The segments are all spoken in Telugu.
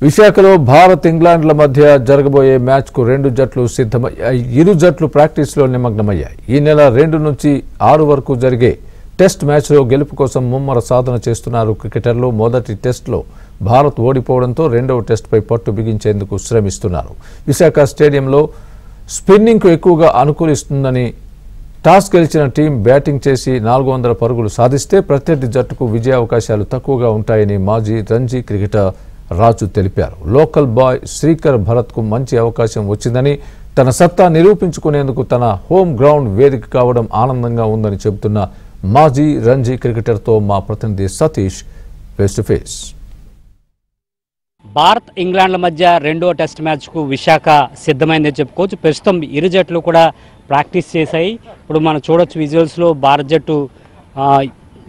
విశాఖలో భారత్ ఇంగ్లాండ్ల మధ్య జరగబోయే మ్యాచ్కు రెండు జట్లు సిద్ధమయ్యాయి. ఇరు జట్లు ప్రాక్టీస్లో నిమగ్నమయ్యాయి. ఈ నెల 2 నుంచి 6 వరకు జరిగే టెస్ట్ మ్యాచ్లో గెలుపు కోసం ముమ్మర సాధన చేస్తున్నారు క్రికెటర్లు. మొదటి టెస్ట్లో భారత్ ఓడిపోవడంతో రెండవ టెస్ట్పై పట్టు బిగించేందుకు శ్రమిస్తున్నారు. విశాఖ స్టేడియంలో స్పిన్నింగ్కు ఎక్కువగా అనుకూలిస్తుందని టాస్ గెలిచిన టీం బ్యాటింగ్ చేసి 400 పరుగులు సాధిస్తే ప్రత్యర్థి జట్టుకు విజయావకాశాలు తక్కువగా ఉంటాయని మాజీ రంజీ క్రికెటర్ రాజు తెలిపారు. లోకల్ బాయ్ శ్రీకర్ భరత్కు మంచి అవకాశం వచ్చిందని, తన సత్తా నిరూపించుకునేందుకు తన హోమ్ గ్రౌండ్ వేదిక కావడం ఆనందంగా ఉందని చెబుతున్న మాజీ రంజీ క్రికెటర్తో మా ప్రతినిధి Satish face to face. Bharat ఇంగ్లాండ్ల మధ్య రెండో టెస్ట్ మ్యాచ్కు విశాఖ సిద్ధమైందని చెప్పుకోవచ్చు. ప్రస్తుతం ఇరు జట్లు కూడా ప్రాక్టీస్ చేశాయి. ఇప్పుడు మనం చూడొచ్చు విజువల్స్లో భారత జట్టు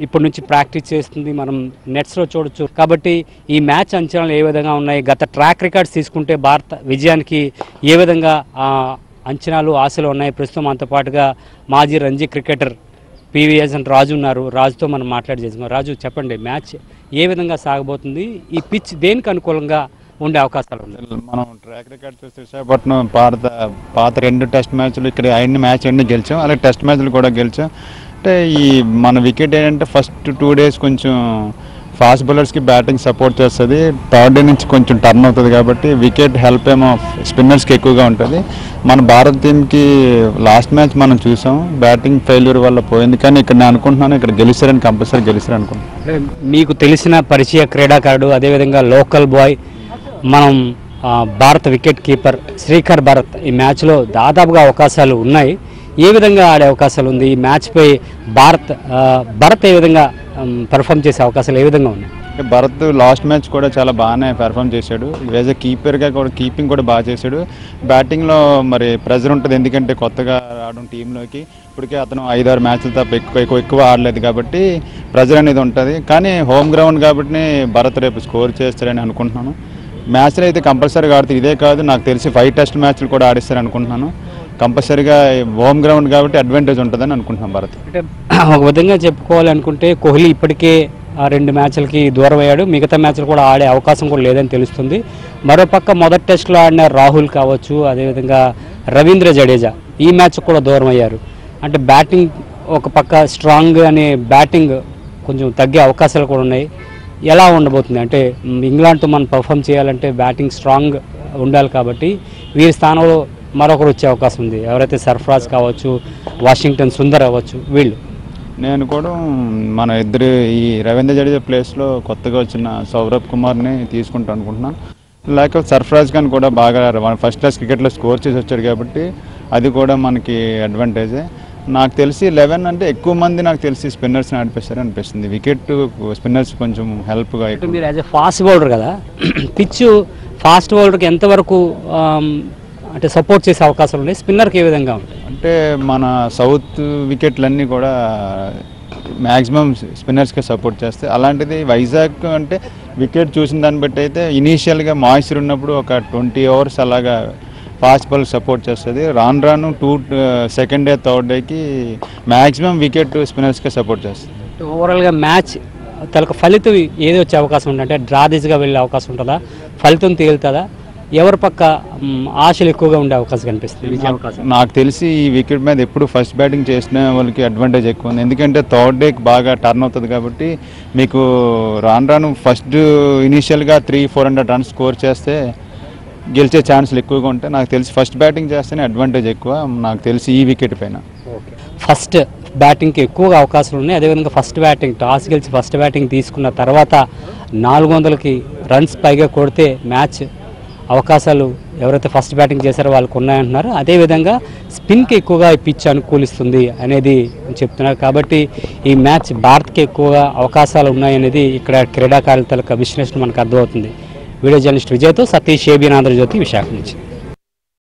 ఇప్పటి నుంచి ప్రాక్టీస్ చేస్తుంది, మనం నెట్స్లో చూడొచ్చు. కాబట్టి ఈ మ్యాచ్ అంచనాలు ఏ విధంగా ఉన్నాయి, గత ట్రాక్ రికార్డ్స్ తీసుకుంటే భారత విజయానికి ఏ విధంగా అంచనాలు ఆశలు ఉన్నాయి. ప్రస్తుతం అంతో పాటుగా మాజీ రంజీ క్రికెటర్ పివిఎస్ అండ్ రాజు ఉన్నారు. రాజుతో మనం చేసుకున్నాం. రాజు, చెప్పండి, మ్యాచ్ ఏ విధంగా సాగబోతుంది, ఈ పిచ్ దేనికి అనుకూలంగా ఉండే అవకాశాలు ఉన్నాయి? మనం ట్రాక్ రికార్డ్ చూస్తే విశాఖపట్నం పాత 2 టెస్ట్ మ్యాచ్లు ఇక్కడ మ్యాచ్ అన్ని గెలిచాం, అలాగే టెస్ట్ మ్యాచ్లు కూడా గెలిచాం. అంటే ఈ మన వికెట్ ఏంటంటే ఫస్ట్ 2 days కొంచెం ఫాస్ట్ బౌలర్స్కి బ్యాటింగ్ సపోర్ట్ చేస్తుంది, 3rd డే నుంచి కొంచెం టర్న్ అవుతుంది. కాబట్టి వికెట్ హెల్ప్ ఏమో స్పిన్నర్స్కి ఎక్కువగా ఉంటుంది. మన భారత టీంకి లాస్ట్ మ్యాచ్ మనం చూసాం, బ్యాటింగ్ ఫెయిల్యూర్ వల్ల పోయింది. కానీ ఇక్కడ నేను అనుకుంటున్నాను ఇక్కడ గెలిచారని, కంపల్సరీ గెలిచారు అనుకుంటున్నాను. మీకు తెలిసిన పరిచయ క్రీడాకారుడు, అదేవిధంగా లోకల్ బాయ్, మనం భారత వికెట్ కీపర్ శ్రీకర్ భరత్ ఈ మ్యాచ్లో దాదాపుగా అవకాశాలు ఉన్నాయి. ఏ విధంగా ఆడే అవకాశాలు ఉంది ఈ మ్యాచ్పై? భరత్ ఏ విధంగా పెర్ఫామ్ చేసే అవకాశాలు ఏ విధంగా ఉన్నాయి? భరత్ లాస్ట్ మ్యాచ్ కూడా చాలా బాగానే పెర్ఫామ్ చేశాడు. యాజ్ ఎ కీపర్గా కూడా కీపింగ్ కూడా బాగా చేశాడు. బ్యాటింగ్లో మరి ప్రెజర్ ఉంటుంది, ఎందుకంటే కొత్తగా రావడం టీంలోకి. ఇప్పటికే అతను 5-6 మ్యాచ్లు తప్ప ఎక్కువ ఆడలేదు కాబట్టి ప్రెజర్ అనేది ఉంటుంది. కానీ హోమ్ గ్రౌండ్ కాబట్టి భరత్ రేపు స్కోర్ చేస్తారని అనుకుంటున్నాను. మ్యాచ్లు అయితే కంపల్సరీగా ఆడుతుంది. ఇదే కాదు, నాకు తెలిసి 5 టెస్ట్ మ్యాచ్లు కూడా ఆడిస్తారు అనుకుంటున్నాను. కంపల్సరీగా హోమ్ గ్రౌండ్ కాబట్టి అడ్వాంటేజ్ ఉంటుందని అనుకుంటున్నాం భారత్. అంటే ఒక విధంగా చెప్పుకోవాలనుకుంటే కోహ్లీ ఇప్పటికే 2 మ్యాచ్లకి దూరం అయ్యాడు, మిగతా మ్యాచ్లు కూడా ఆడే అవకాశం కూడా లేదని తెలుస్తుంది. మరోపక్క మొదటి టెస్ట్లో ఆడిన రాహుల్ కావచ్చు, అదేవిధంగా రవీంద్ర జడేజా ఈ మ్యాచ్ కూడా దూరం అయ్యారు. అంటే బ్యాటింగ్ ఒక పక్క స్ట్రాంగ్ అనే బ్యాటింగ్ కొంచెం తగ్గే అవకాశాలు కూడా ఉన్నాయి. ఎలా ఉండబోతుంది అంటే ఇంగ్లాండ్తో మనం పర్ఫామ్ చేయాలంటే బ్యాటింగ్ స్ట్రాంగ్ ఉండాలి కాబట్టి వీరి స్థానంలో మరొకరు వచ్చే అవకాశం ఉంది. ఎవరైతే సర్ఫరాజ్ కావచ్చు, వాషింగ్టన్ సుందర్ అవ్వచ్చు, వీళ్ళు. నేను కూడా మన ఈ రవీంద్ర జడేజా ప్లేస్లో కొత్తగా వచ్చిన సౌరభ్ కుమార్ని తీసుకుంటాను అనుకుంటున్నాను. లేకపోతే సర్ఫరాజ్ ఖాన్ కూడా బాగా ఫస్ట్ క్లాస్ క్రికెట్లో స్కోర్ చేసి వచ్చాడు కాబట్టి అది కూడా మనకి అడ్వాంటేజే. నాకు తెలిసి 11 అంటే ఎక్కువ మంది నాకు తెలిసి స్పిన్నర్స్ని ఆడిపిస్తారు అనిపిస్తుంది. వికెట్ స్పిన్నర్స్ కొంచెం హెల్ప్గా. మీరు యాజ్ ఎ ఫాస్ట్ బౌలర్ కదా, పిచ్ ఫాస్ట్ బౌలర్కి ఎంతవరకు అంటే సపోర్ట్ చేసే అవకాశాలు ఉన్నాయి, స్పిన్నర్కి ఏ విధంగా ఉంటాయి? అంటే మన సౌత్ వికెట్లన్నీ కూడా మ్యాక్సిమం స్పిన్నర్స్కే సపోర్ట్ చేస్తాయి. అలాంటిది వైజాగ్ అంటే వికెట్ చూసిన దాన్ని బట్టి అయితే ఇనీషియల్గా మాయిశ్చర్ ఉన్నప్పుడు ఒక 20 hours అలాగా ఫాస్ట్ బాల్ సపోర్ట్ చేస్తుంది. రాను 2nd డే 3rd డేకి మ్యాక్సిమం వికెట్ స్పిన్నర్స్కే సపోర్ట్ చేస్తుంది. ఓవరాల్గా మ్యాచ్ తనకు ఫలితం ఏది వచ్చే అవకాశం ఉంటుంది? అంటే డ్రా దిశగా వెళ్ళే అవకాశం ఉంటుందా, ఫలితం తేలుతుందా, ఎవరి పక్క ఆశలు ఎక్కువగా ఉండే అవకాశం కనిపిస్తుంది? నాకు తెలిసి ఈ వికెట్ మీద ఎప్పుడు ఫస్ట్ బ్యాటింగ్ చేసిన వాళ్ళకి అడ్వాంటేజ్ ఎక్కువ ఉంది, ఎందుకంటే 3rd డేకి బాగా టర్న్ అవుతుంది. కాబట్టి మీకు రాను ఫస్ట్ ఇనీషియల్గా 300-400 రన్స్ స్కోర్ చేస్తే గెలిచే ఛాన్సులు ఎక్కువగా ఉంటాయి. నాకు తెలిసి ఫస్ట్ బ్యాటింగ్ చేస్తేనే అడ్వాంటేజ్ ఎక్కువ నాకు తెలిసి ఈ వికెట్ పైన. ఫస్ట్ బ్యాటింగ్కి ఎక్కువగా అవకాశాలు ఉన్నాయి. అదేవిధంగా ఫస్ట్ బ్యాటింగ్ టాస్ గెలిచి ఫస్ట్ బ్యాటింగ్ తీసుకున్న తర్వాత 400కి రన్స్ పైగా కొడితే మ్యాచ్ అవకాశాలు ఎవరైతే ఫస్ట్ బ్యాటింగ్ చేశారో వాళ్ళకు ఉన్నాయంటున్నారు. అదేవిధంగా స్పిన్కి ఎక్కువగా పిచ్ అనుకూలిస్తుంది అనేది చెప్తున్నారు. కాబట్టి ఈ మ్యాచ్ భారత్కి ఎక్కువగా అవకాశాలు ఉన్నాయనేది ఇక్కడ క్రీడాకారుల విశ్లేషణ మనకు అర్థమవుతుంది. వీడియో జర్నలిస్ట్ విజయ్తో సతీష్, ఏబిఎన్ ఆంధ్రజ్యోతి, విశాఖ నుంచి.